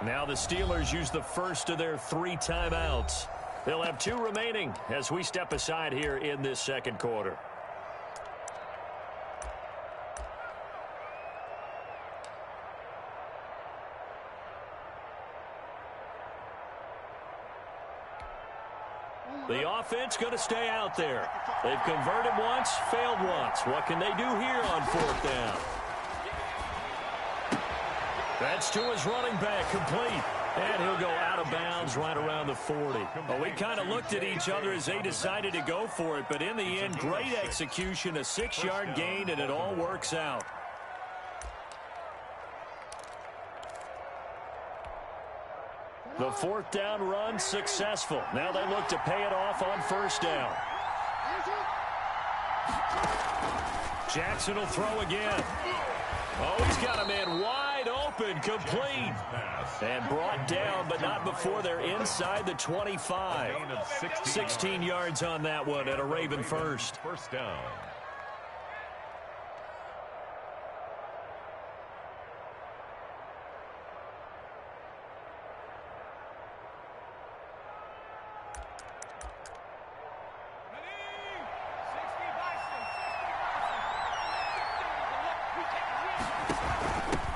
Now the Steelers use the first of their 3 timeouts. They'll have 2 remaining as we step aside here in this second quarter. The offense going to stay out there. They've converted once, failed once. What can they do here on 4th down? That's to his running back, complete. And he'll go out of bounds right around the 40. Well, we kind of looked at each other as they decided to go for it, but in the end, great execution, a 6-yard gain, and it all works out. The 4th down run successful. Now they look to pay it off on 1st down. Jackson will throw again. Oh, he's got a man wide open, complete. And brought down, but not before they're inside the 25. 16 yards on that one at a Raven first. 1st down.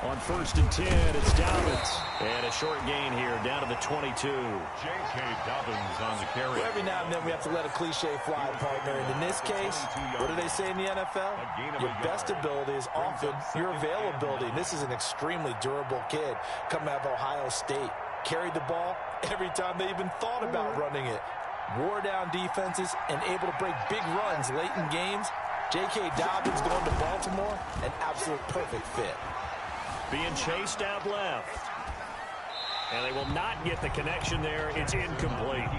On 1st and 10, it's Dobbins. And a short gain here, down to the 22. J.K. Dobbins on the carry. Well, every now and then we have to let a cliche fly, partner. And in this case, what do they say in the NFL? Your best ability is often your availability. And this is an extremely durable kid coming out of Ohio State. Carried the ball every time they even thought about running it. Wore down defenses and able to break big runs late in games. J.K. Dobbins going to Baltimore, an absolute perfect fit. Being chased out left. And they will not get the connection there. It's incomplete.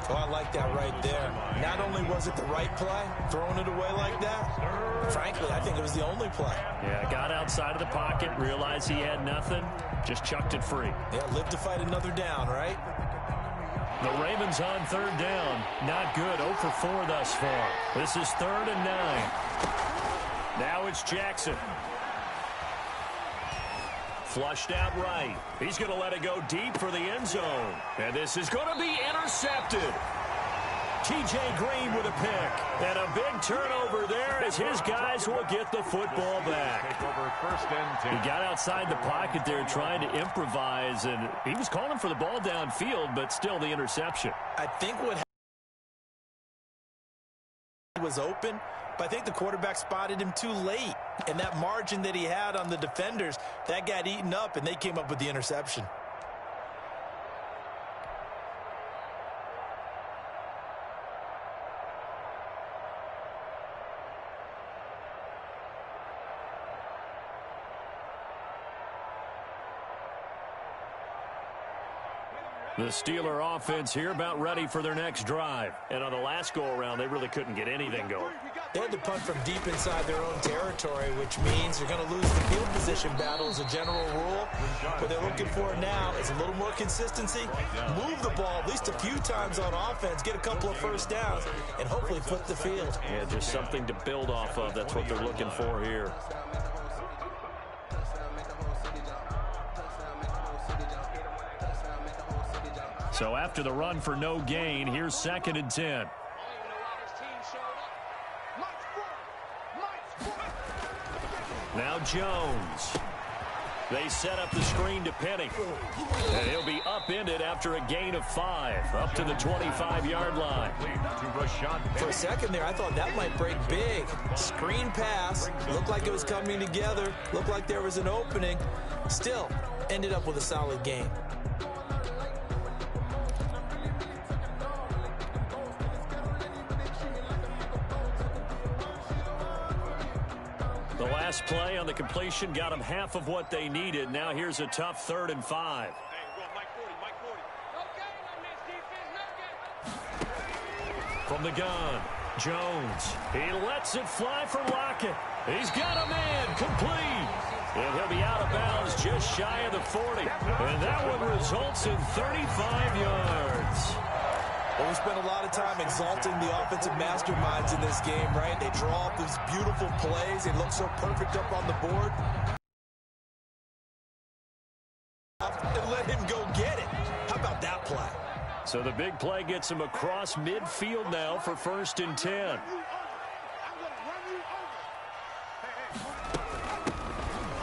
Oh, I like that right there. Not only was it the right play, throwing it away like that, frankly, I think it was the only play. Yeah, got outside of the pocket, realized he had nothing, just chucked it free. Yeah, live to fight another down, right? The Ravens on 3rd down. Not good. 0 for 4 thus far. This is 3rd and 9. Now it's Jackson. Flushed out right. He's going to let it go deep for the end zone. And this is going to be intercepted. T.J. Green with a pick. And a big turnover there as his guys will get the football back. He got outside the pocket there trying to improvise, and he was calling for the ball downfield, but still the interception. I think what was open, but I think the quarterback spotted him too late. And that margin that he had on the defenders, that got eaten up, and they came up with the interception. The Steeler offense here about ready for their next drive. And on the last go-around, they really couldn't get anything going. They had to punt from deep inside their own territory, which means they're going to lose the field position battle as a general rule. What they're looking for now is a little more consistency, move the ball at least a few times on offense, get a couple of 1st downs, and hopefully flip the field. Yeah, just something to build off of. That's what they're looking for here. So after the run for no gain, here's 2nd and 10. Now Jones. They set up the screen to Penny. And he'll be upended after a gain of 5, up to the 25-yard line. For a second there, I thought that might break big. Screen pass, looked like it was coming together, looked like there was an opening. Still, ended up with a solid gain. The last play on the completion got them half of what they needed. Now here's a tough 3rd and 5. From the gun, Jones. He lets it fly for Lockett. He's got a man complete. And he'll be out of bounds just shy of the 40. And that one results in 35 yards. Well, we spent a lot of time exalting the offensive masterminds in this game, right? They draw up these beautiful plays. They look so perfect up on the board. And So the big play gets him across midfield now for 1st and 10.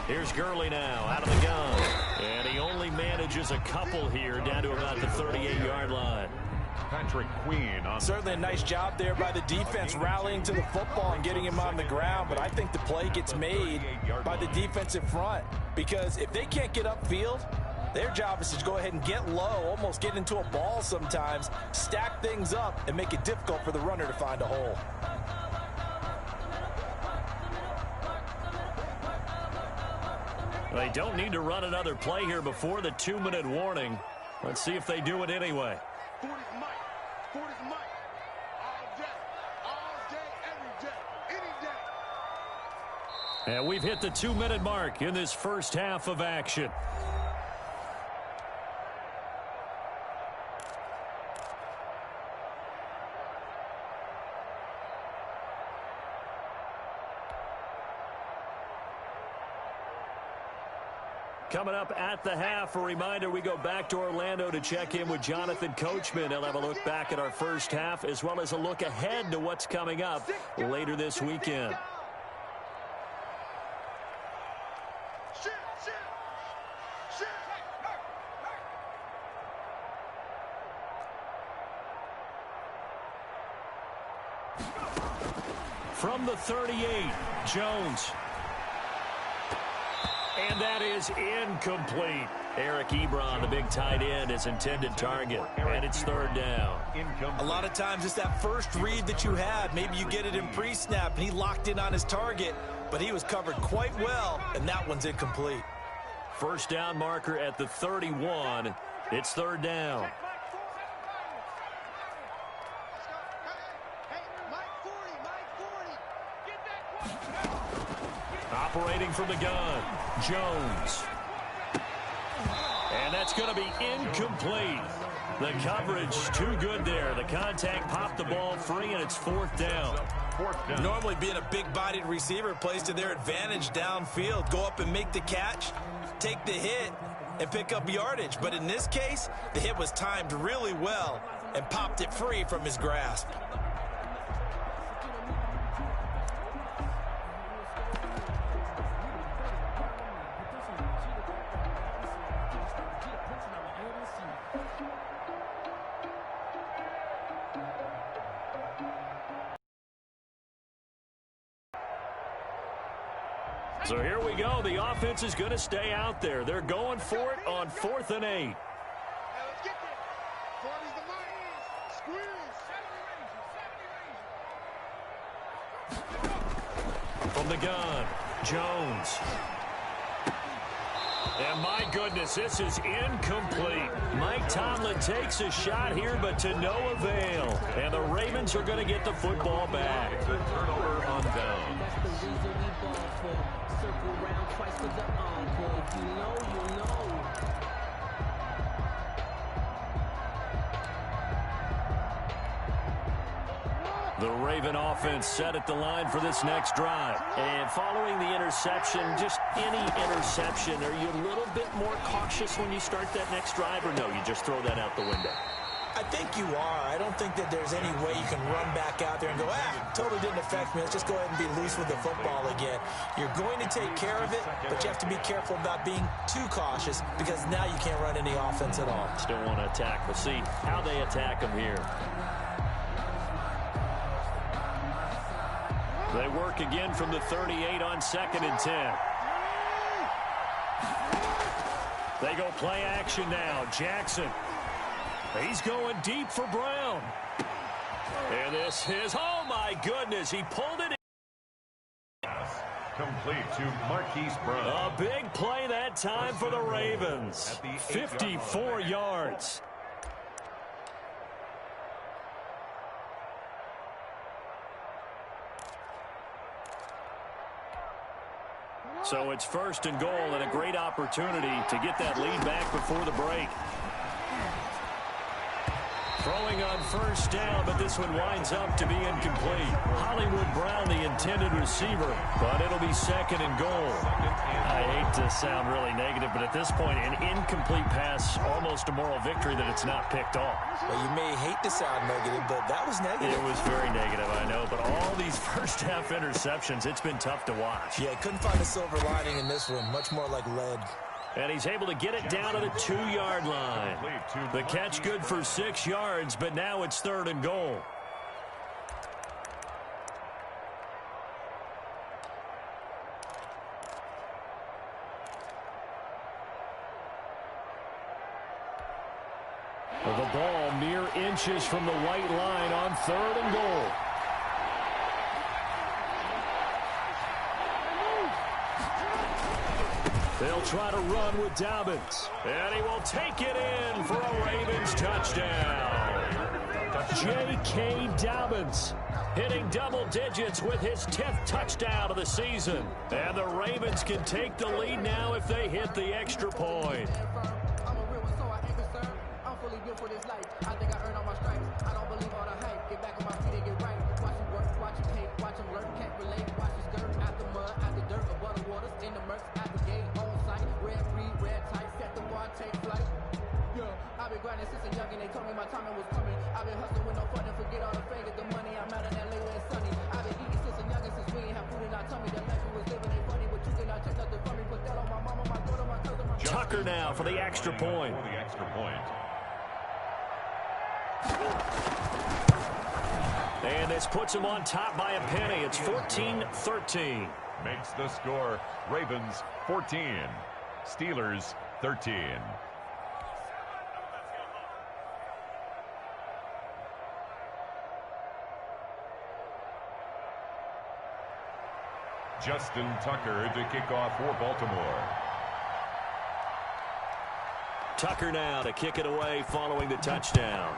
Here's Gurley now out of the gun. And he only manages a couple here down to about the 38-yard line. Patrick Queen on. Certainly a nice job there by the defense rallying to the football and getting him on the ground, but I think the play gets made by the defensive front because if they can't get upfield, their job is to go ahead and get low, almost get into a ball sometimes, stack things up, and make it difficult for the runner to find a hole. They don't need to run another play here before the 2-minute warning. Let's see if they do it anyway. 40's Mike. 40's Mike. All day, every day, any day. And we've hit the 2-minute mark in this first half of action. Coming up at the half, a reminder, we go back to Orlando to check in with Jonathan Coachman. He'll have a look back at our first half as well as a look ahead to what's coming up later this weekend. From the 38, Jones. And that is incomplete. Eric Ebron, the big tight end, is intended target. And it's 3rd down. A lot of times it's that first read that you have. Maybe you get it in pre-snap and he locked in on his target, but he was covered quite well, and that one's incomplete. First down marker at the 31. It's 3rd down. Operating from the gun, Jones. And that's going to be incomplete. The coverage too good there. The contact popped the ball free, and it's 4th down. Normally being a big-bodied receiver plays to their advantage downfield. Go up and make the catch, take the hit, and pick up yardage. But in this case, the hit was timed really well and popped it free from his grasp. So here we go. The offense is going to stay out there. They're going for it on 4th and 8. Let's get there. 40's the Mike. Squeeze. From the gun, Jones. And my goodness, this is incomplete. Mike Tomlin takes a shot here, but to no avail. And the Ravens are going to get the football back. The turnover on down. Circle round twice for the encore. If you know, you know. The Raven offense set at the line for this next drive. And following the interception, just any interception, are you a little bit more cautious when you start that next drive, or no, you just throw that out the window? I think you are. I don't think that there's any way you can run back out there and go, totally didn't affect me. Let's just go ahead and be loose with the football again. You're going to take care of it, but you have to be careful about being too cautious because now you can't run any offense at all. Still want to attack. We'll see how they attack them here. They work again from the 38 on 2nd and 10. They go play action now. Jackson. He's going deep for Brown. And this is, oh my goodness, he pulled it in. Complete to Marquise Brown. A big play that time for the Ravens. 54 yards. So it's 1st and goal and a great opportunity to get that lead back before the break. Throwing on first down, but this one winds up to be incomplete. Hollywood Brown, the intended receiver, but it'll be second and goal. I hate to sound really negative, but at this point, an incomplete pass, almost a moral victory that it's not picked off. Well, you may hate to sound negative, but that was negative. It was very negative, I know, but all these first-half interceptions, it's been tough to watch. Yeah, couldn't find a silver lining in this one, much more like lead. And he's able to get it down to the 2-yard line. The catch good for 6 yards, but now it's third and goal. The ball mere inches from the white line on third and goal. They'll try to run with Dobbins. And he will take it in for a Ravens touchdown. J.K. Dobbins hitting double digits with his 10th touchdown of the season. And the Ravens can take the lead now if they hit the extra point. For this life, I think I earned all my stripes. I don't believe all the hype. Get back on my feet and get right. Watch him work, watch him hate, watch him lurk, can't relate. Watch his skirt out the mud, out the dirt, above the waters, in the murks, out the gate, on sight. Red breed, red tight, set the bar, take flight. Yeah, I've been grinding since a youngin'. They told me my timing was coming. I've been hustling with no fun and forget all the fingers, the money. I'm out in LA where it's sunny. I've been eating since a youngin', since we ain't have food in our tummy. The life we was living ain't funny, but you cannot take nothing from me. Put that on my mama, my daughter, my cousin, my Tucker now for the extra point. For the extra point. And this puts him on top by a penny. It's 14-13. Makes the score Ravens 14, Steelers 13. Justin Tucker to kick off for Baltimore. Tucker now to kick it away following the touchdown.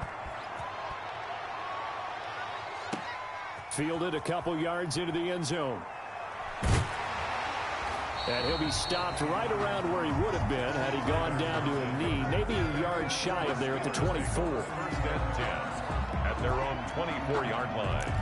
Fielded a couple yards into the end zone. And he'll be stopped right around where he would have been had he gone down to a knee, maybe a yard shy of there at the 24. First and 10 at their own 24-yard line.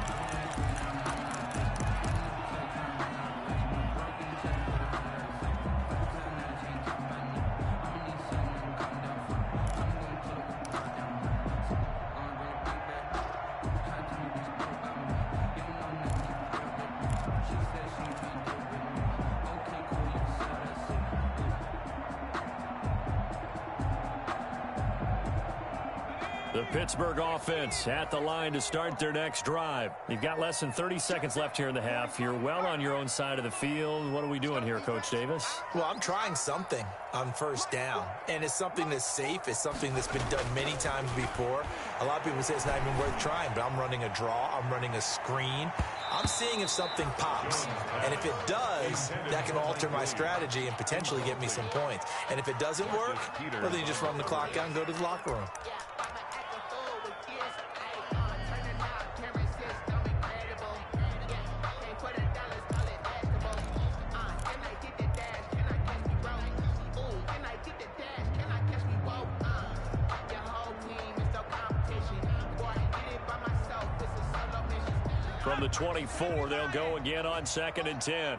The Pittsburgh offense at the line to start their next drive. You've got less than 30 seconds left here in the half. You're well on your own side of the field. What are we doing here, Coach Davis? Well, I'm trying something on first down, and it's something that's safe. It's something that's been done many times before. A lot of people say it's not even worth trying, but I'm running a draw. I'm running a screen. I'm seeing if something pops, and if it does, that can alter my strategy and potentially get me some points. And if it doesn't work, well, then you just run the clock out and go to the locker room. From the 24, they'll go again on 2nd and 10.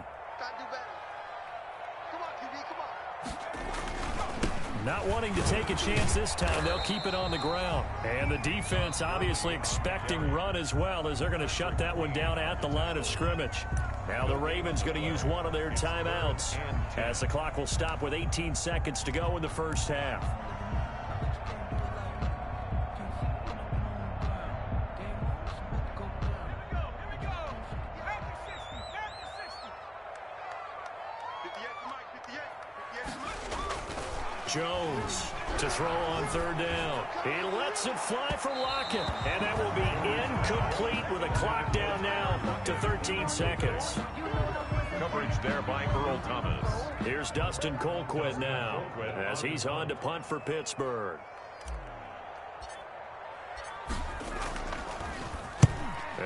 Not wanting to take a chance this time, they'll keep it on the ground. And the defense obviously expecting run as well, as they're going to shut that one down at the line of scrimmage. Now the Ravens going to use one of their timeouts, as the clock will stop with 18 seconds to go in the first half. Jones to throw on third down. He lets it fly for Lockett, and that will be incomplete with a clock down now to 13 seconds. Coverage there by Earl Thomas. Here's Dustin Colquitt now, as he's on to punt for Pittsburgh.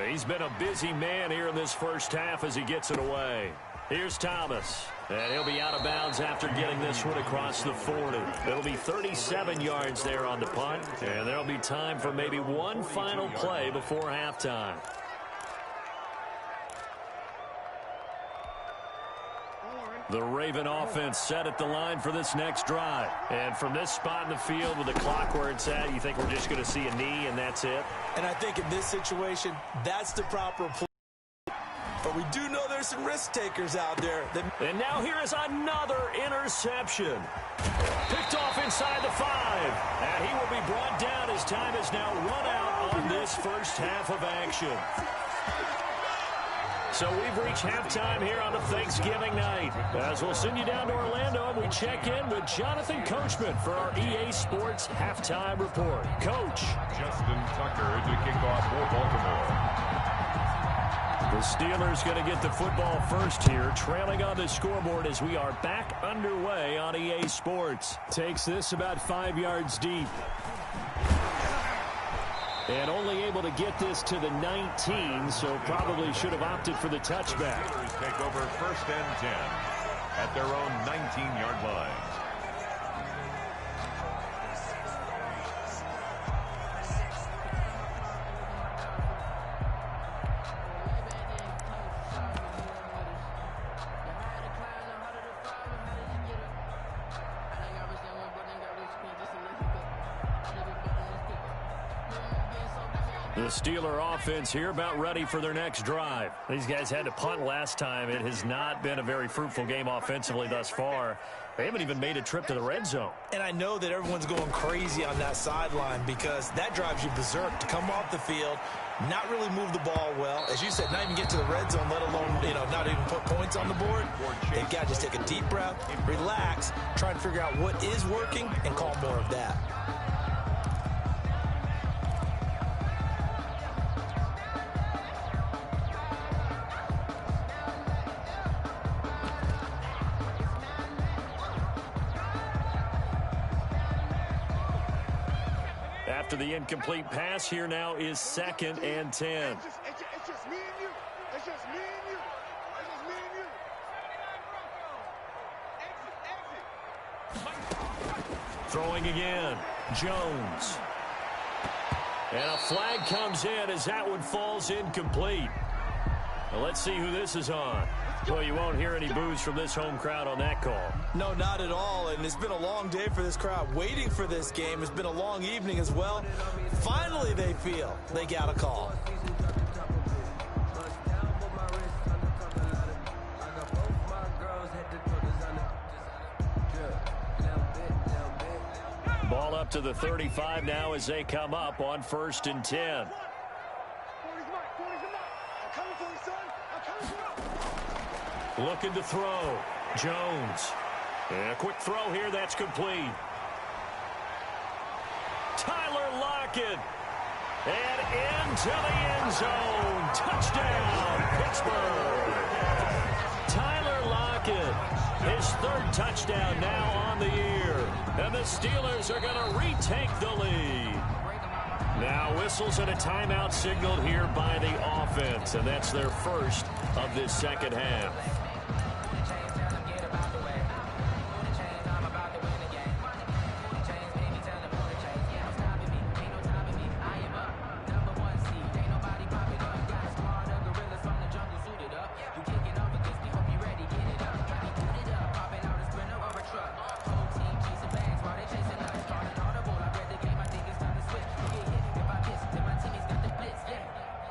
He's been a busy man here in this first half as he gets it away. Here's Thomas. And he'll be out of bounds after getting this one across the 40. It'll be 37 yards there on the punt. And there'll be time for maybe one final play before halftime. The Raven offense set at the line for this next drive. And from this spot in the field with the clock where it's at, you think we're just going to see a knee and that's it? And I think in this situation, that's the proper play. But we do know there's some risk takers out there. And now here is another interception. Picked off inside the 5. And he will be brought down as time is now run out on this first half of action. So we've reached halftime here on a Thanksgiving night. As we'll send you down to Orlando and we check in with Jonathan Coachman for our EA Sports Halftime Report. Coach. Justin Tucker to kick off for Baltimore. The Steelers going to get the football first here, trailing on the scoreboard as we are back underway on EA Sports. Takes this about 5 yards deep. And only able to get this to the 19, so probably should have opted for the touchback. The Steelers take over 1st and 10 at their own 19-yard line. The Steeler offense here about ready for their next drive. These guys had to punt last time. It has not been a very fruitful game offensively thus far. They haven't even made a trip to the red zone. And I know that everyone's going crazy on that sideline because that drives you berserk to come off the field, not really move the ball well. As you said, not even get to the red zone, let alone, not even put points on the board. They've got to just take a deep breath, relax, try and figure out what is working, and call more of that. After the incomplete pass, here now is 2nd and 10. It's just me and you. It's just me and you. It's just me and you. Throwing again. Jones. And a flag comes in as that one falls incomplete. Well, let's see who this is on. Well, you won't hear any boos from this home crowd on that call. No, not at all. And it's been a long day for this crowd waiting for this game. It's been a long evening as well. Finally, they feel they got a call. Ball up to the 35 now as they come up on 1st and 10. Looking to throw. Jones. And a quick throw here. That's complete. Tyler Lockett. And into the end zone. Touchdown, Pittsburgh. Tyler Lockett. His 3rd touchdown now on the year. And the Steelers are going to retake the lead. Now whistles and a timeout signaled here by the offense. And that's their first of this second half.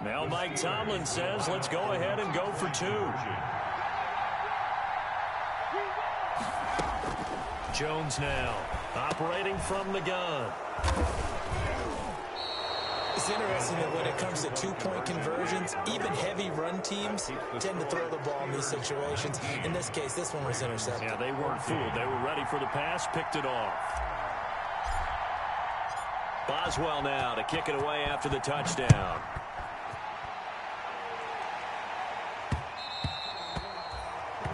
Now Mike Tomlin says, let's go ahead and go for 2. Jones now operating from the gun. It's interesting that when it comes to two-point conversions, even heavy run teams tend to throw the ball in these situations. In this case, this one was intercepted. Yeah, they weren't fooled. They were ready for the pass, picked it off. Boswell now to kick it away after the touchdown.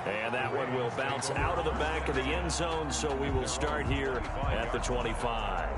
And that one will bounce out of the back of the end zone, so we will start here at the 25.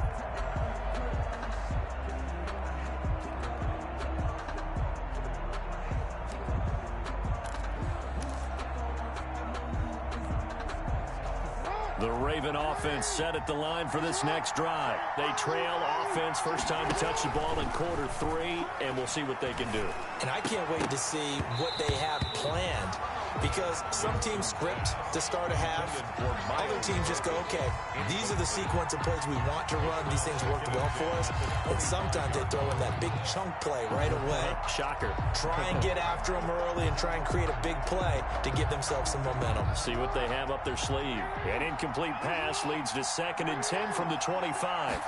Raven offense set at the line for this next drive. They trail offense, first time to touch the ball in quarter 3, and we'll see what they can do. And I can't wait to see what they have planned, because some teams script to start a half. Other teams just go, okay, these are the sequence of plays we want to run. These things worked well for us. And sometimes they throw in that big chunk play right away. Shocker. Try and get after them early and try and create a big play to give themselves some momentum. See what they have up their sleeve. An incomplete pass leads to 2nd and 10 from the 25.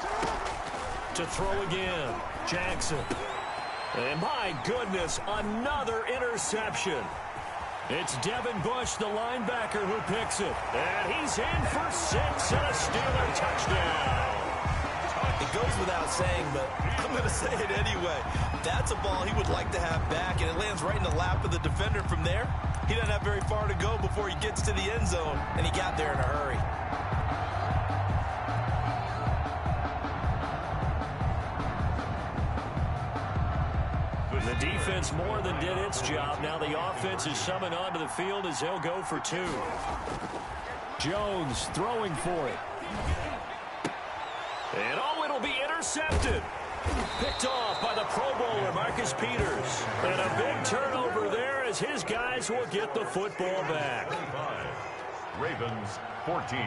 To throw again, Jackson. And my goodness, another interception. It's Devin Bush, the linebacker, who picks it. And he's in for 6 and a Steeler touchdown. It goes without saying, but I'm going to say it anyway. That's a ball he would like to have back, and it lands right in the lap of the defender from there. He doesn't have very far to go before he gets to the end zone, and he got there in a hurry. The defense more than did its job. Now the offense is summoned onto the field as they'll go for 2. Jones throwing for it. And it'll be intercepted. Picked off by the Pro Bowler, Marcus Peters. And a big turnover there as his guys will get the football back. Ravens 14.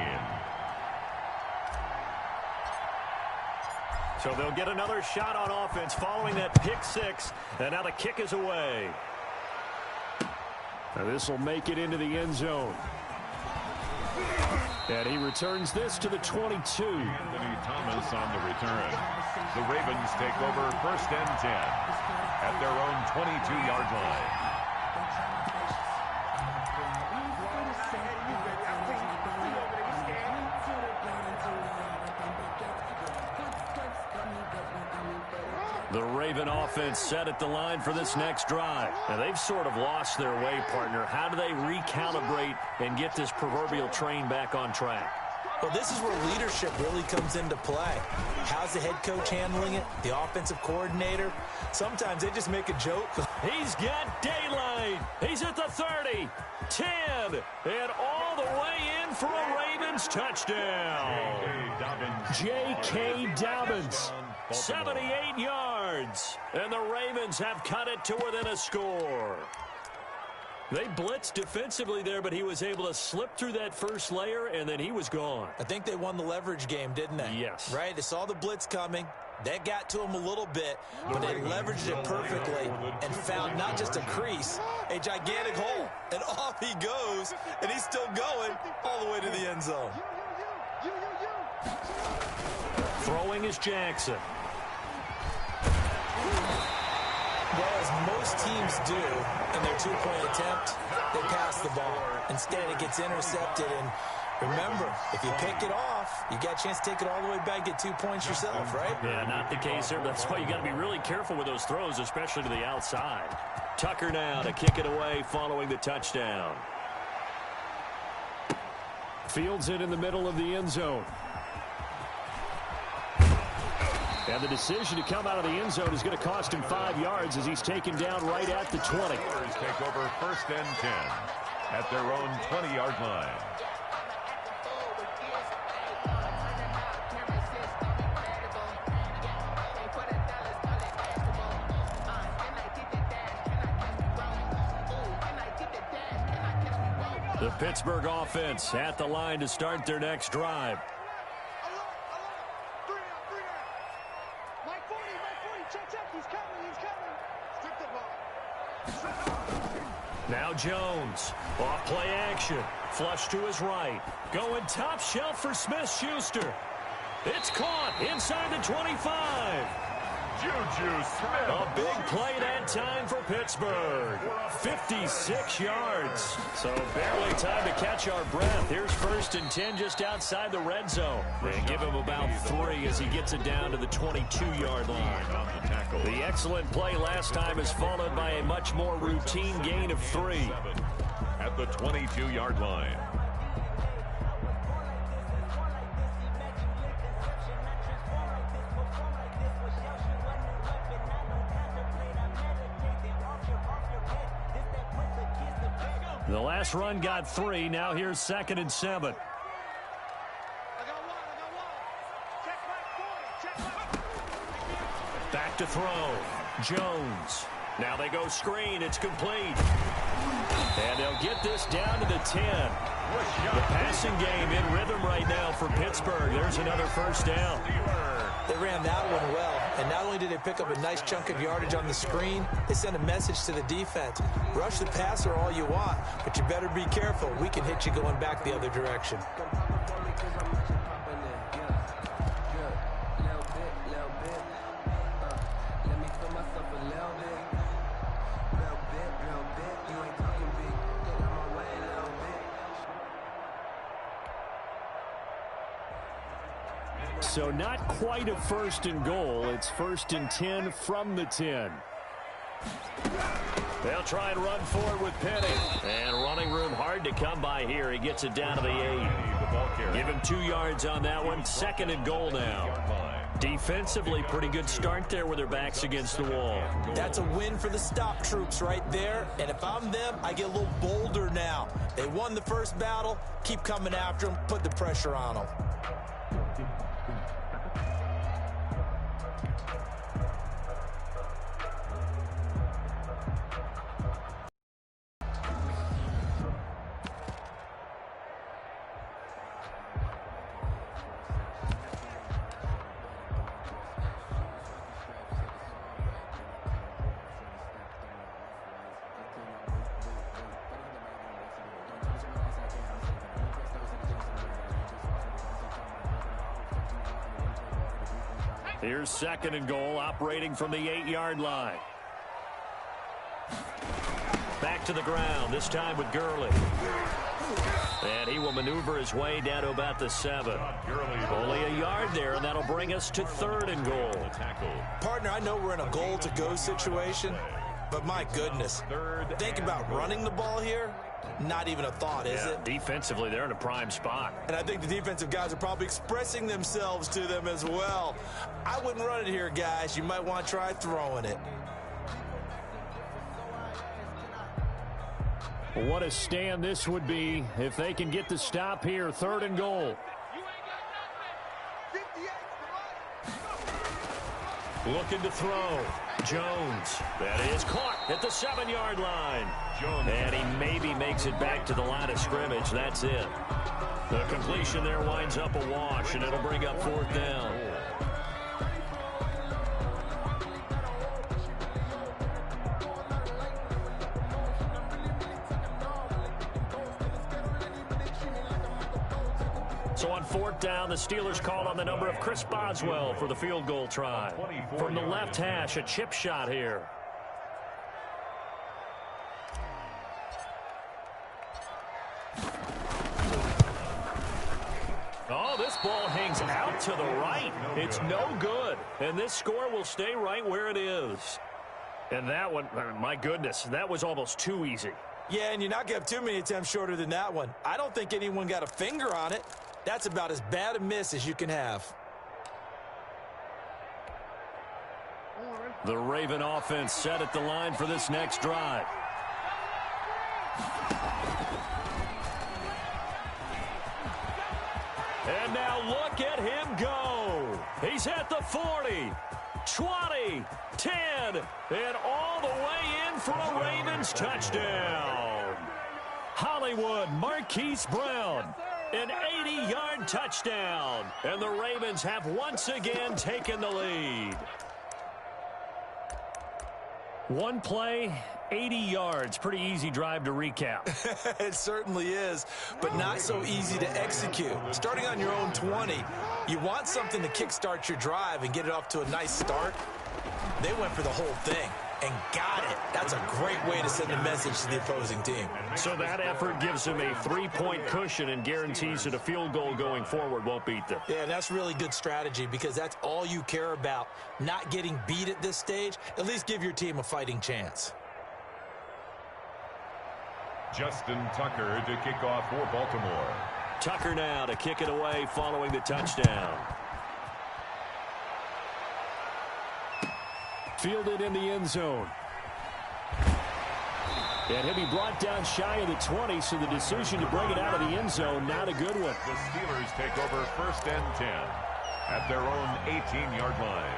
So they'll get another shot on offense following that pick 6. And now the kick is away. Now this will make it into the end zone. And he returns this to the 22. Anthony Thomas on the return. The Ravens take over 1st and 10 at their own 22-yard line. The Raven offense set at the line for this next drive. Now, they've sort of lost their way, partner. How do they recalibrate and get this proverbial train back on track? Well, this is where leadership really comes into play. How's the head coach handling it? The offensive coordinator? Sometimes they just make a joke. He's got daylight. He's at the 30, 10, and all the way in for a Ravens touchdown. J.K. Dobbins, 78 yards, and the Ravens have cut it to within a score. They blitzed defensively there, but he was able to slip through that first layer, and then he was gone. I think they won the leverage game, didn't they? Yes. Right? They saw the blitz coming. That got to him a little bit, but they leveraged it perfectly and found not just a crease, a gigantic hole. And off he goes, and he's still going all the way to the end zone. Throwing is Jackson. Well, as most teams do in their two-point attempt, they pass the ball. Instead, it gets intercepted. And remember, if you pick it off, you got a chance to take it all the way back, get 2 points yourself, right? Yeah, not the case there. That's why you got to be really careful with those throws, especially to the outside. Tucker now to kick it away following the touchdown. Fields it in the middle of the end zone. And the decision to come out of the end zone is going to cost him 5 yards as he's taken down right at the 20. Take over 1st and 10 at their own 20-yard line. The Pittsburgh offense at the line to start their next drive. Now Jones, off play action, flush to his right, going top shelf for Smith-Schuster. It's caught inside the 25. Juju Smith. A big play that time for Pittsburgh. 56 yards. So barely time to catch our breath. Here's 1st and 10 just outside the red zone. They give him about 3 as he gets it down to the 22-yard line. The excellent play last time is followed by a much more routine gain of 3. At the 22-yard line. The last run got 3. Now here's 2nd and 7. Back to throw. Jones. Now they go screen. It's complete. And they'll get this down to the 10. The passing game in rhythm right now for Pittsburgh. There's another first down. They ran that one well, and not only did they pick up a nice chunk of yardage on the screen, they sent a message to the defense. Rush the passer all you want, but you better be careful. We can hit you going back the other direction. So not quite a first and goal. It's first and 10 from the 10. They'll try and run forward with Penny. And running room hard to come by here. He gets it down to the 8. Give him 2 yards on that one. Second and goal now. Defensively, pretty good start there with their backs against the wall. That's a win for the stop troops right there. And if I'm them, I get a little bolder now. They won the first battle. Keep coming after them. Put the pressure on them. Here's second and goal, operating from the 8-yard line. Back to the ground, this time with Gurley. And he will maneuver his way down to about the 7. Only a yard there, and that'll bring us to third and goal. Partner, I know we're in a goal-to-go situation, but my goodness, think about running the ball here. Not even a thought, is it? Defensively, they're in a prime spot. And I think the defensive guys are probably expressing themselves to them as well. I wouldn't run it here, guys. You might want to try throwing it. What a stand this would be if they can get the stop here. Third and goal. Looking to throw. Jones. That is caught at the 7-yard line. And he maybe makes it back to the line of scrimmage. That's it. The completion there winds up a wash, and it'll bring up fourth down. So on fourth down, the Steelers call on the number of Chris Boswell for the field goal try. From the left hash, a chip shot here. Oh, this ball hangs out to the right. It's no good. And this score will stay right where it is. And that one, my goodness, that was almost too easy. Yeah, and you're not going to have too many attempts shorter than that one. I don't think anyone got a finger on it. That's about as bad a miss as you can have. The Raven offense set at the line for this next drive. And now look at him go. He's at the 40, 20, 10, and all the way in for a Ravens touchdown. Hollywood Marquise Brown. An 80-yard touchdown. And the Ravens have once again taken the lead. One play, 80 yards. Pretty easy drive to recap. It certainly is, but not so easy to execute. Starting on your own 20, you want something to kickstart your drive and get it off to a nice start. They went for the whole thing and got it. That's a great way to send a message to the opposing team. So that effort gives them a 3-point cushion and guarantees that a field goal going forward won't beat them. Yeah, that's really good strategy because that's all you care about, not getting beat at this stage. At least give your team a fighting chance. Justin Tucker to kick off for Baltimore. Tucker now to kick it away following the touchdown. Fielded in the end zone. And he'll be brought down shy of the 20, so the decision to bring it out of the end zone, not a good one. The Steelers take over first and 10. at their own 18-yard line.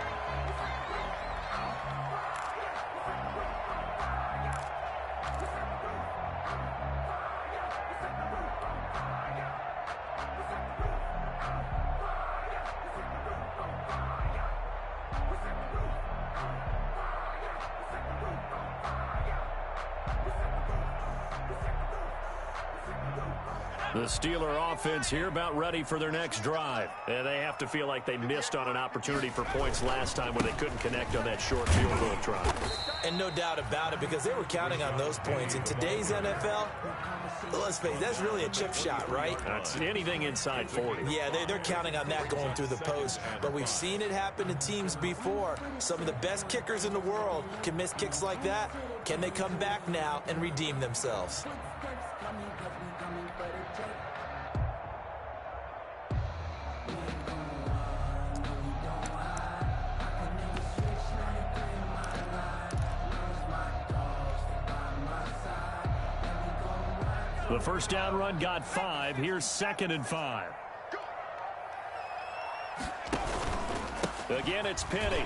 The Steeler offense here about ready for their next drive. And they have to feel like they missed on an opportunity for points last time when they couldn't connect on that short field goal try. And no doubt about it, because they were counting on those points. In today's NFL, let's face it, that's really a chip shot, right? That's anything inside 40. Yeah, they're counting on that going through the post. But we've seen it happen to teams before. Some of the best kickers in the world can miss kicks like that. Can they come back now and redeem themselves? The first down run got 5. Here's 2nd and 5. Again, it's Penny.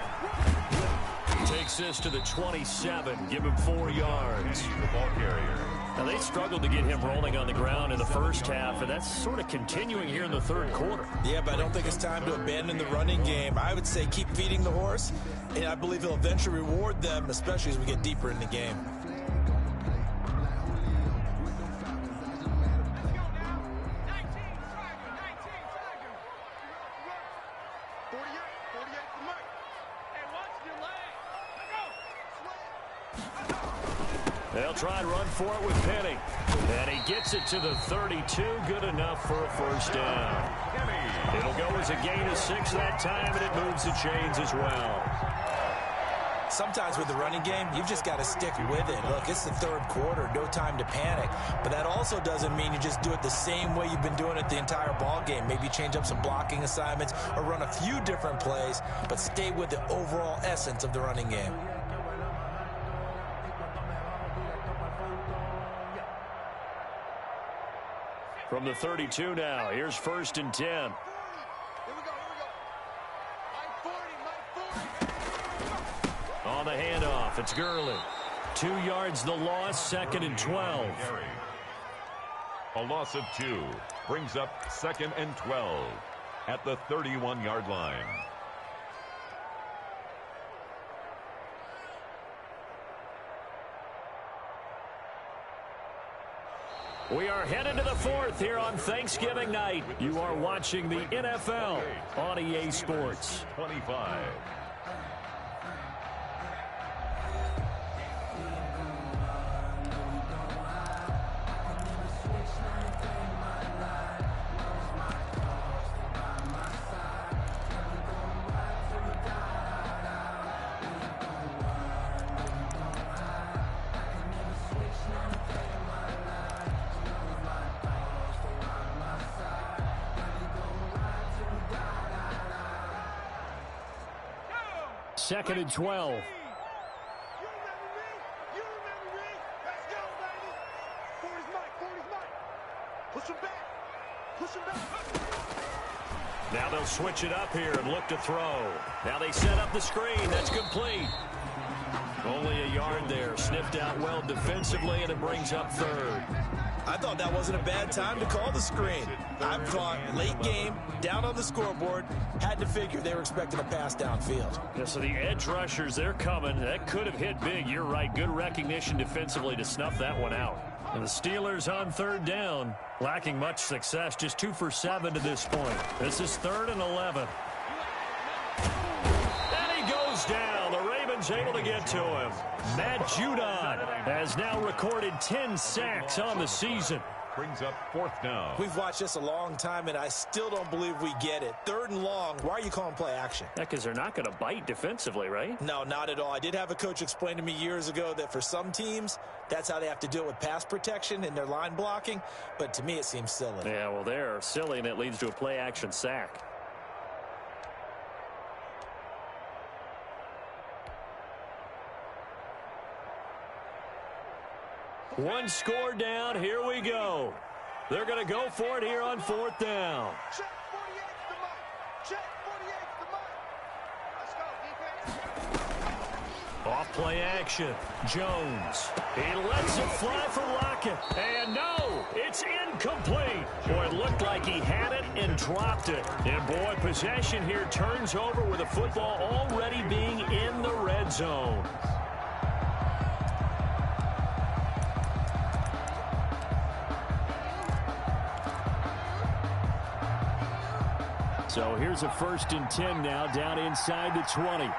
Takes this to the 27. Give him 4 yards. The ball carrier. Now, they struggled to get him rolling on the ground in the first half, and that's sort of continuing here in the third quarter. Yeah, but I don't think it's time to abandon the running game. I would say keep feeding the horse, and I believe he'll eventually reward them, especially as we get deeper in the game. They'll try and run for it with Penny. And he gets it to the 32. Good enough for a first down. It'll go as a gain of 6 that time, and it moves the chains as well. Sometimes with the running game, you've just got to stick with it. Look, it's the third quarter, no time to panic. But that also doesn't mean you just do it the same way you've been doing it the entire ball game. Maybe change up some blocking assignments or run a few different plays, but stay with the overall essence of the running game. From the 32 now, here's 1st and 10. Here we go. Mike 40. On the handoff, it's Gurley. 2 yards the loss, 2nd and 12. A loss of 2 brings up 2nd and 12 at the 31-yard line. We are headed to the 4th here on Thanksgiving night. You are watching the NFL on EA Sports. 25. Second and 12. You remember me? Let's go, baby. 40's Mike. Push him back. Now they'll switch it up here and look to throw. Now they set up the screen. That's complete. Only a yard there. Sniffed out well defensively, and it brings up 3rd. I thought that wasn't a bad time to call the screen. I thought late game, down on the scoreboard, had to figure they were expecting a pass downfield. Yeah, so the edge rushers, they're coming. That could have hit big. You're right. Good recognition defensively to snuff that one out. And the Steelers on 3rd down, lacking much success, just 2 for 7 to this point. This is 3rd and 11. And he goes down. The Ravens able to get to him. Matt Judon has now recorded 10 sacks on the season. Brings up 4th down. We've watched this a long time, and I still don't believe we get it. 3rd and long, why are you calling play action? Yeah, because they're not going to bite defensively, right? No, not at all. I did have a coach explain to me years ago that for some teams, that's how they have to deal with pass protection and their line blocking. But to me, it seems silly. Yeah, well, they're silly, and it leads to a play action sack. One score down. Here we go. They're going to go for it here on 4th down. Check 48 to Mike. Check 48 Off play action. Jones. He lets it fly for Lockett. And no, it's incomplete. Boy, it looked like he had it and dropped it. And boy, possession here turns over with the football already being in the red zone. So here's a 1st and 10 now, down inside the 20.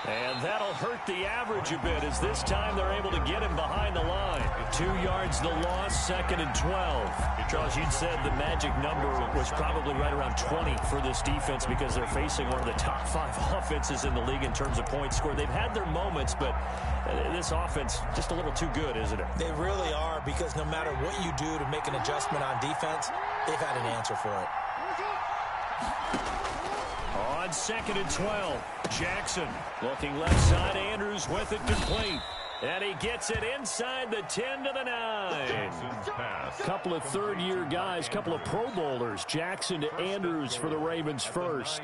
And that'll hurt the average a bit as this time they're able to get him behind the line. 2 yards the loss, 2nd and 12. Charles, you'd said the magic number was probably right around 20 for this defense because they're facing one of the top 5 offenses in the league in terms of points scored. They've had their moments, but this offense just a little too good, isn't it? They really are, because no matter what you do to make an adjustment on defense, they've had an answer for it. On 2nd and 12, Jackson looking left side. Andrews with it complete. And he gets it inside the 10 to the 9. Couple of third-year guys, couple of Pro Bowlers. Jackson to Andrews for the Ravens first.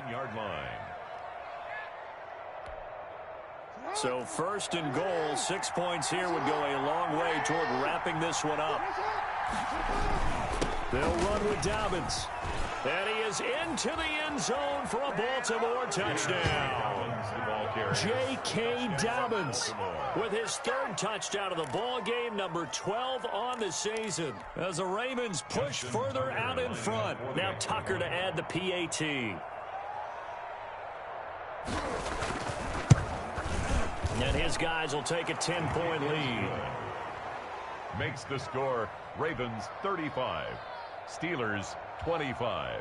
So 1st and goal, 6 points here would go a long way toward wrapping this one up. They'll run with Dobbins. And he is into the end zone for a Baltimore touchdown. J.K. Dobbins with his 3rd touchdown of the ball game, number 12 on the season. As the Ravens push further out in front. Now Tucker to add the PAT. And his guys will take a 10-point lead. Makes the score Ravens 35, Steelers 25.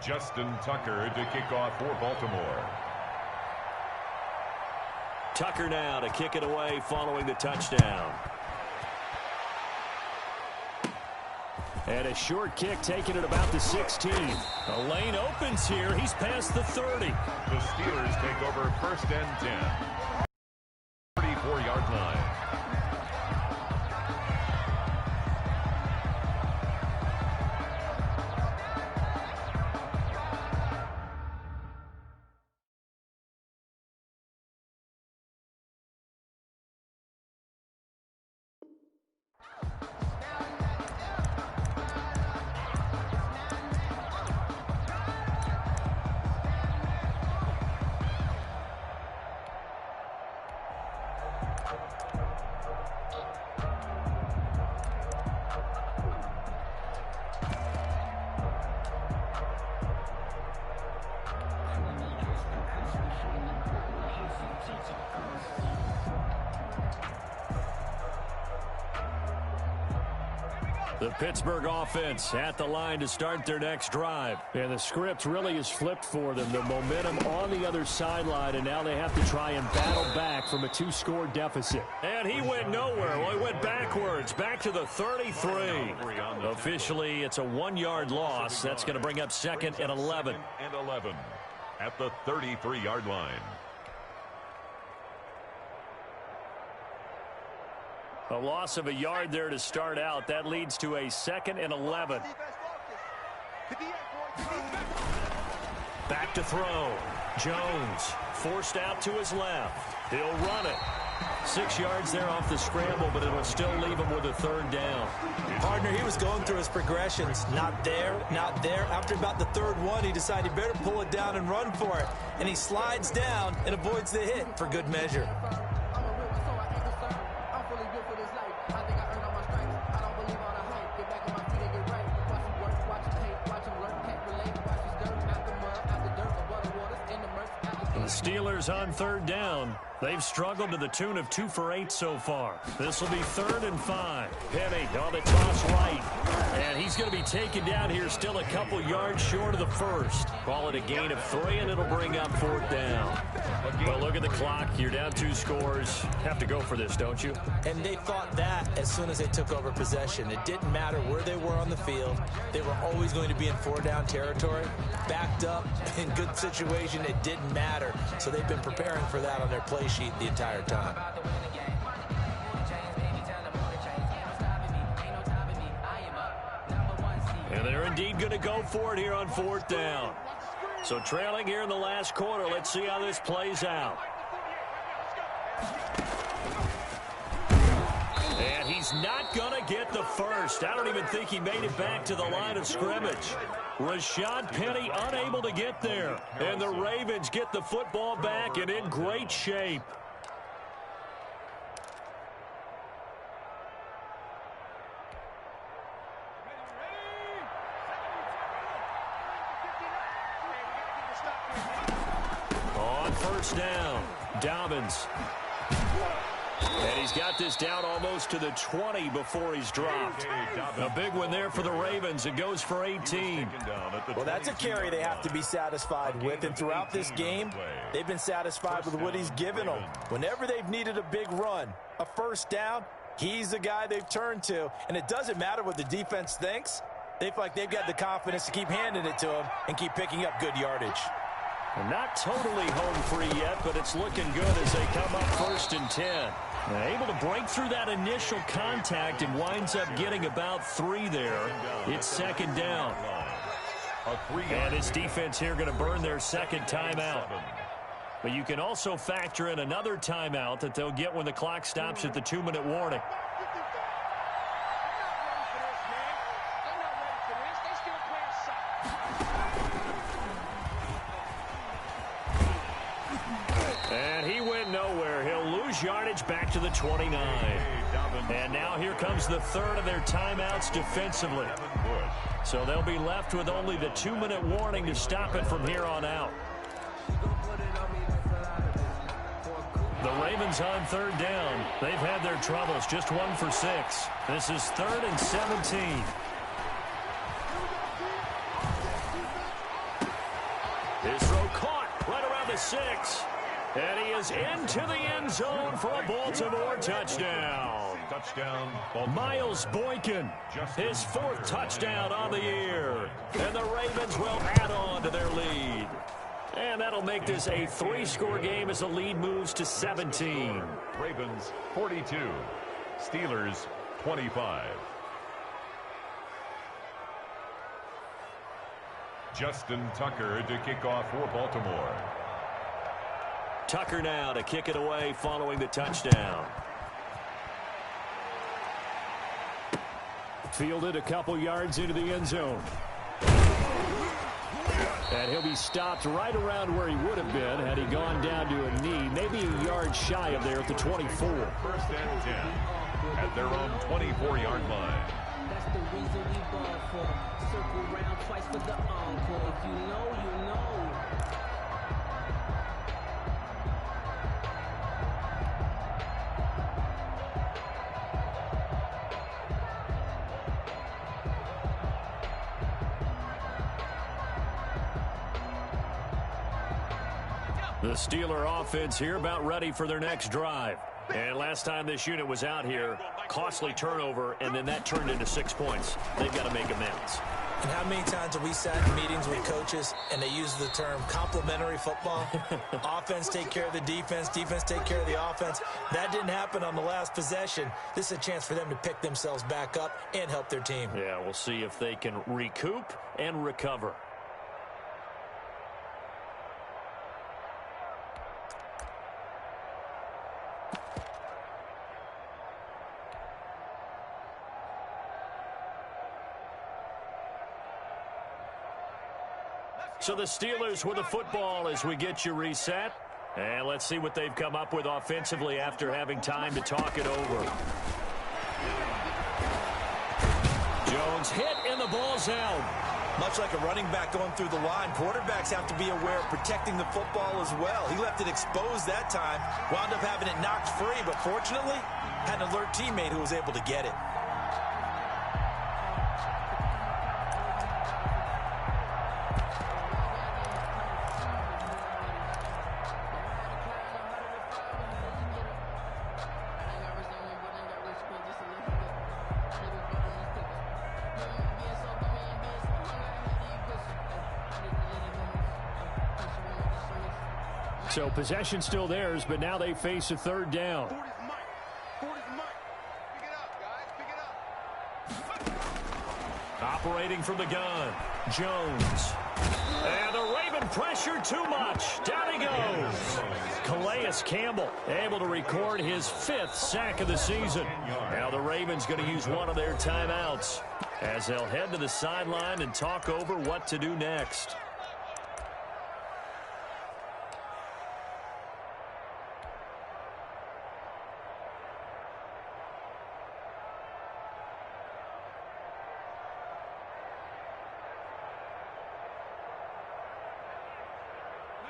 Justin Tucker to kick off for Baltimore. Tucker now to kick it away following the touchdown. And a short kick taken at about the 16. A lane opens here. He's past the 30. The Steelers take over 1st and 10. 34-yard line. The Pittsburgh offense at the line to start their next drive. And the script really is flipped for them. The momentum on the other sideline, and now they have to try and battle back from a 2-score deficit. And he went nowhere. Well, he went backwards, back to the 33. Officially, it's a 1-yard loss. That's going to bring up 2nd and 11. And 11 at the 33-yard line. A loss of a yard there to start out. That leads to a 2nd and 11. Back to throw. Jones forced out to his left. He'll run it. 6 yards there off the scramble, but it'll still leave him with a 3rd down. Partner, he was going through his progressions. Not there, not there. After about the 3rd one, he decided he better pull it down and run for it. And he slides down and avoids the hit for good measure. Steelers on 3rd down. They've struggled to the tune of 2 for 8 so far. This will be 3rd and 5. Penny on the toss right. And he's going to be taken down here still a couple yards short of the first. Call it a gain of 3, and it'll bring up 4th down. Well, look at the clock. You're down 2 scores. Have to go for this, don't you? And they thought that as soon as they took over possession. It didn't matter where they were on the field. They were always going to be in 4-down territory. Backed up, in good situation, it didn't matter. So they've been preparing for that on their play sheet the entire time. And they're indeed going to go for it here on 4th down. So trailing here in the last quarter. Let's see how this plays out. And he's not going to get the first. I don't even think he made it back to the line of scrimmage. Rashad Penny unable to get there. And the Ravens get the football back and in great shape. On 1st down, Dobbins. And he's got this down almost to the 20 before he's dropped. A big one there for the Ravens. It goes for 18. Well, that's a carry they have to be satisfied with. And throughout this game, they've been satisfied with what he's given them. Whenever they've needed a big run, a 1st down, he's the guy they've turned to. And it doesn't matter what the defense thinks. They feel like they've got the confidence to keep handing it to him and keep picking up good yardage. Not totally home free yet, but it's looking good as they come up 1st and 10. Able to break through that initial contact and winds up getting about 3 there. It's 2nd down. And this defense here going to burn their 2nd timeout. But you can also factor in another timeout that they'll get when the clock stops at the 2-minute warning. And he went nowhere. He'll lose yardage back to the 29. And now here comes the 3rd of their timeouts defensively. So they'll be left with only the 2-minute warning to stop it from here on out. The Ravens on 3rd down. They've had their troubles. Just 1 for 6. This is 3rd and 17. His throw caught right around the 6. And he is into the end zone for a Baltimore touchdown. Miles Boykin, his 4th touchdown on the year. And the Ravens will add on to their lead. And that'll make this a 3-score game as the lead moves to 17. Ravens 42, Steelers 25. Justin Tucker to kick off for Baltimore. Tucker now to kick it away following the touchdown. Fielded a couple yards into the end zone. And he'll be stopped right around where he would have been had he gone down to a knee, maybe a yard shy of there at the 24. 1st and 10 at their own 24-yard line. That's the reason we ball for. Circle round twice for the encore. If you know, you know. The Steeler offense here about ready for their next drive. And last time this unit was out here, costly turnover, and then that turned into 6 points. They've got to make amends. And how many times have we sat in meetings with coaches and they use the term complementary football? Offense take care of the defense, defense take care of the offense. That didn't happen on the last possession. This is a chance for them to pick themselves back up and help their team. Yeah, we'll see if they can recoup and recover. So the Steelers with the football as we get you reset. And let's see what they've come up with offensively after having time to talk it over. Jones hit and the ball's out. Much like a running back going through the line, quarterbacks have to be aware of protecting the football as well. He left it exposed that time, wound up having it knocked free, but fortunately, had an alert teammate who was able to get it. So possession still theirs, but now they face a third down. 40's Mike. 40's Mike. Pick it up, guys. Pick it up. Operating from the gun, Jones. And the Raven pressure too much. Down he goes. Calais Campbell able to record his 5th sack of the season. Now the Ravens going to use one of their timeouts as they'll head to the sideline and talk over what to do next.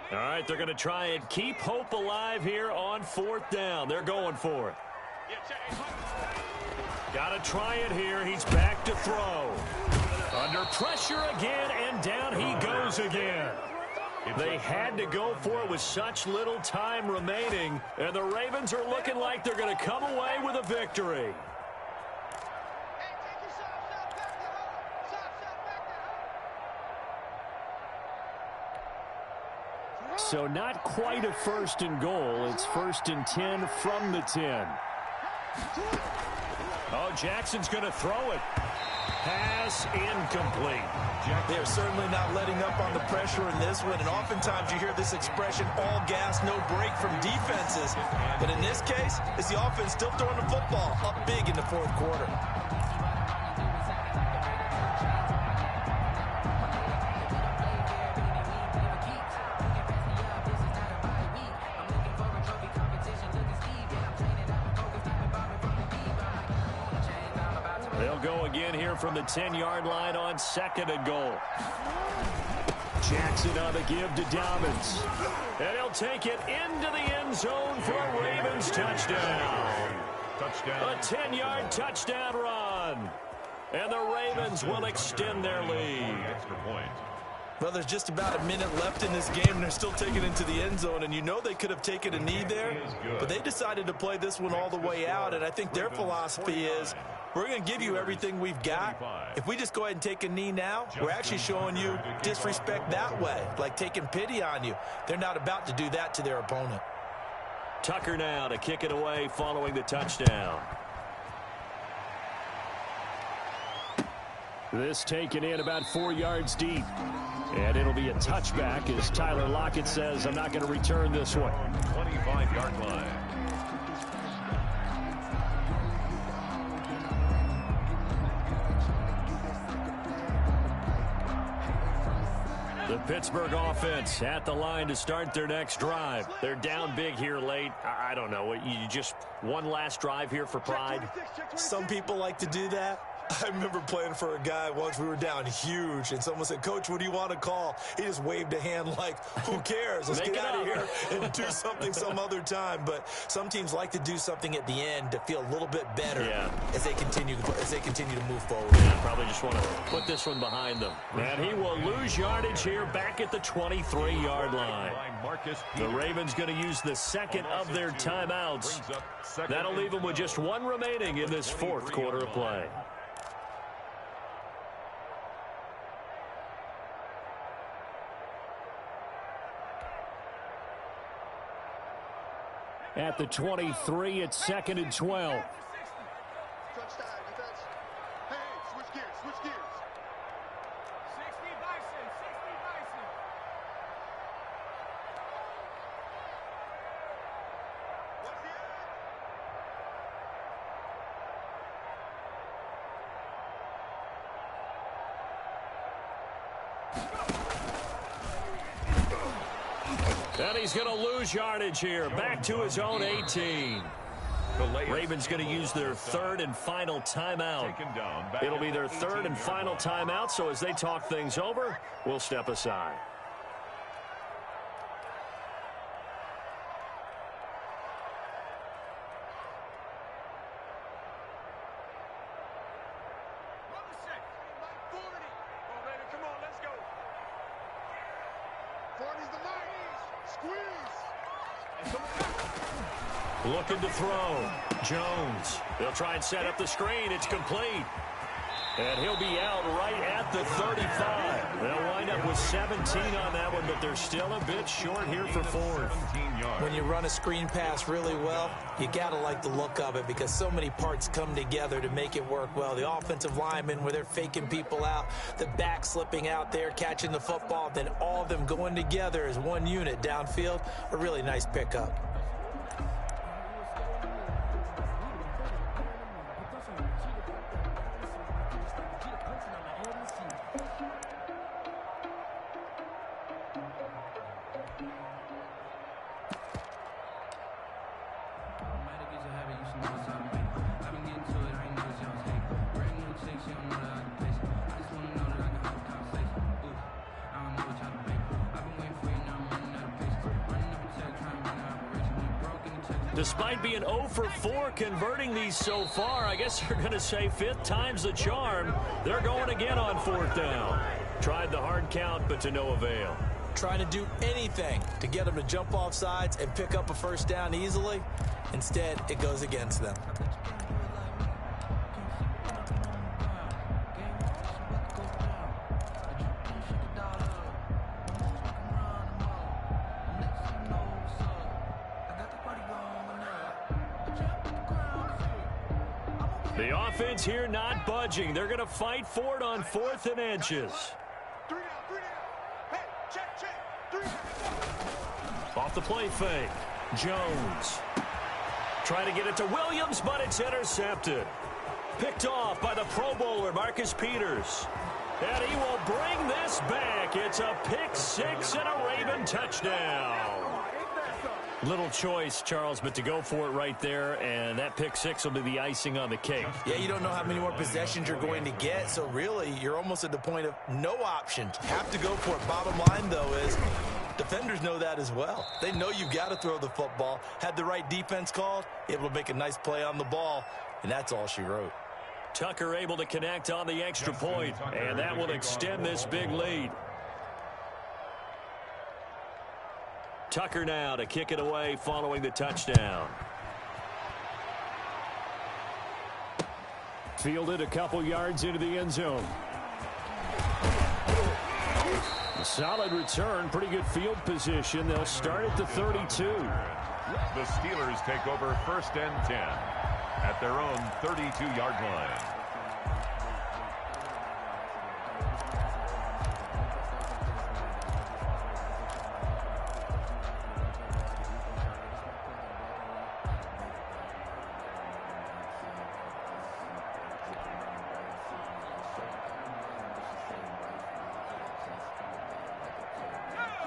All right, they're going to try and keep hope alive here on 4th down. They're going for it. Got to try it here. He's back to throw. Under pressure again, and down he goes again. They had to go for it with such little time remaining, and the Ravens are looking like they're going to come away with a victory. So not quite a 1st and goal. It's 1st and 10 from the 10. Oh, Jackson's going to throw it. Pass incomplete. They're certainly not letting up on the pressure in this one, and oftentimes you hear this expression, all gas, no break from defenses. But in this case, it's the offense still throwing the football up big in the 4th quarter. They'll go again here from the 10-yard line on 2nd and goal. Jackson on the give to Dobbins. And he'll take it into the end zone for a Ravens touchdown. A 10-yard touchdown run. And the Ravens will extend their lead. Extra point. Well, there's just about a minute left in this game, and they're still taking it into the end zone. And you know they could have taken a knee there, but they decided to play this one all the way out. And I think their philosophy is, we're going to give you everything we've got. If we just go ahead and take a knee now, we're actually showing you disrespect that way, like taking pity on you. They're not about to do that to their opponent. Tucker now to kick it away following the touchdown. This taken in about 4 yards deep. And it'll be a touchback as Tyler Lockett says, I'm not going to return this one. 25-yard line. The Pittsburgh offense at the line to start their next drive. They're down big here late. I don't know. You just one last drive here for pride? Some people like to do that. I remember playing for a guy once. We were down huge, and someone said, Coach, what do you want to call? He just waved a hand like, who cares? Let's get out of here and do something some other time. But some teams like to do something at the end to feel a little bit better as they continue to move forward. Yeah, probably just want to put this one behind them. And he will lose yardage here back at the 23-yard line. The Ravens going to use the second of their timeouts. That'll leave them with just one remaining in this 4th quarter of play. At the 23, it's 2nd and 12. Touchdown, defense. Hey, switch gears, switch gears. 60 Bison, 60 Bison. What's the end? And he's going to lose yardage here. Back to his own 18. Ravens going to use their 3rd and final timeout. It'll be their 3rd and final timeout, so as they talk things over, we'll step aside. Looking to throw. Jones. They'll try and set up the screen. It's complete. And he'll be out right at the 35. They'll wind up with 17 on that one, but they're still a bit short here for fourth. When you run a screen pass really well, you got to like the look of it because so many parts come together to make it work well. The offensive linemen, where they're faking people out, the back slipping out there, catching the football, then all of them going together as one unit downfield. A really nice pickup. Despite being 0 for 4 converting these so far, I guess you're going to say fifth time's the charm. They're going again on fourth down. Tried the hard count, but to no avail. Trying to do anything to get them to jump off sides and pick up a first down easily. Instead, it goes against them. The offense here not budging. They're going to fight for it on 4th and inches. 3 down, 3 down. Hey, check, 3 down. Off the play fake. Jones. Trying to get it to Williams, but it's intercepted. Picked off by the Pro Bowler, Marcus Peters. And he will bring this back. It's a pick 6 and a Raven touchdown. Little choice, Charles, but to go for it right there, and that pick 6 will be the icing on the cake. Yeah, you don't know how many more possessions you're going to get, so really you're almost at the point of no options. Have to go for it. Bottom line, though, is defenders know that as well. They know you've got to throw the football. Had the right defense called, able to make a nice play on the ball, and that's all she wrote. Tucker able to connect on the extra point, and that will extend this big lead. Tucker now to kick it away following the touchdown. Fielded a couple yards into the end zone. A solid return, pretty good field position. They'll start at the 32. The Steelers take over 1st and 10 at their own 32-yard line.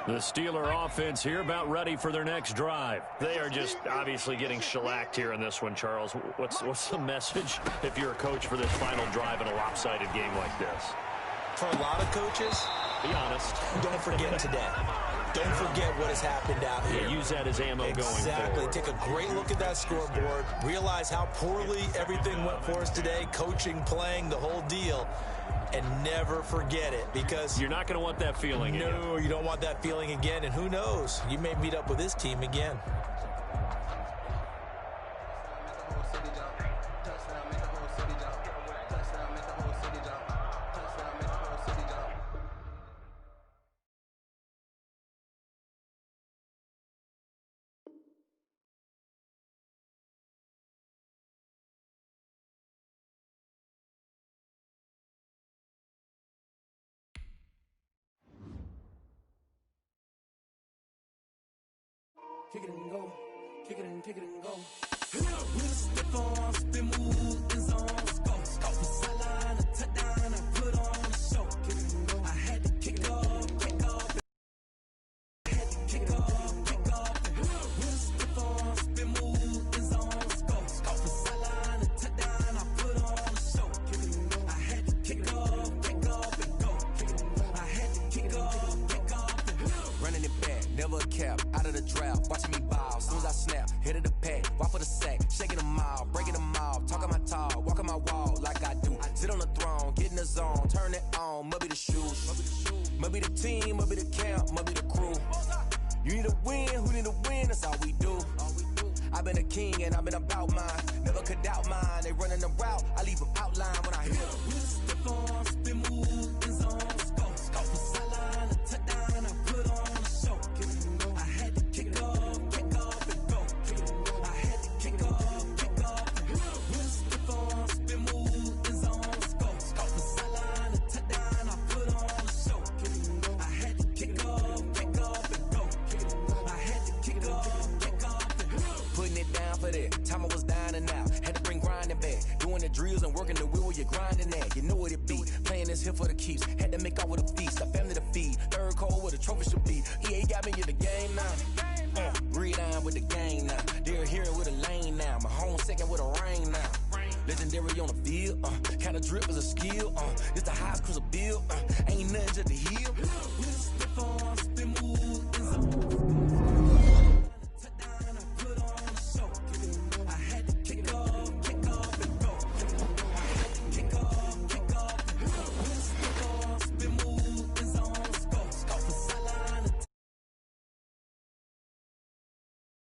The Steeler offense here about ready for their next drive. They are just obviously getting shellacked here in this one, Charles. What's the message if you're a coach for this final drive in a lopsided game like this? For a lot of coaches, be honest, don't forget today. Don't forget what has happened out here. Yeah, use that as ammo going forward. Exactly. Take a great look at that scoreboard. Realize how poorly everything went for us today. Coaching, playing, the whole deal. And never forget it, because you're not going to want that feeling again. No, you don't want that feeling again. And who knows? You may meet up with this team again. Kick it and go, kick it and go. We'll step on, spin, move, and zones, go. From sideline to touchdown, I put on a show. Kick it and go. I had to kick off. I had to kick off. We'll step on, spin, move, and zones, go. From sideline to touchdown, I put on a show. Kick it and go. I had to kick off, and go. Kick it and go. I had to kick off, and go. Running it back, never a cap, out of the draft, watching me ball, soon as I snap, hit of the pack, walk for the sack, shaking them out, breaking them off, talking my talk, walking my wall like I do, sit on the throne, get in the zone, turn it on, must be the shoes, must be the team, must be the camp, must be the crew, you need to win, who need to win, that's all we do, I've been a king and I've been about mine, never could doubt mine, they running the route, I leave them outline when I hit them. remember that time I was dying and out. Had to bring grinding back. Doing the drills and working the wheel where you're grinding at. You know what it be. Playing this here for the keeps. Had to make out with a feast. A family to feed. Third cold where the trophy should be. EA got me in the game now. Gridiron with the game now. They're hearing with a lane now. My home second with a rain now. Legendary on the field. Kind of drip is a skill. It's the highest cruiser bill. Ain't nothing just to heal.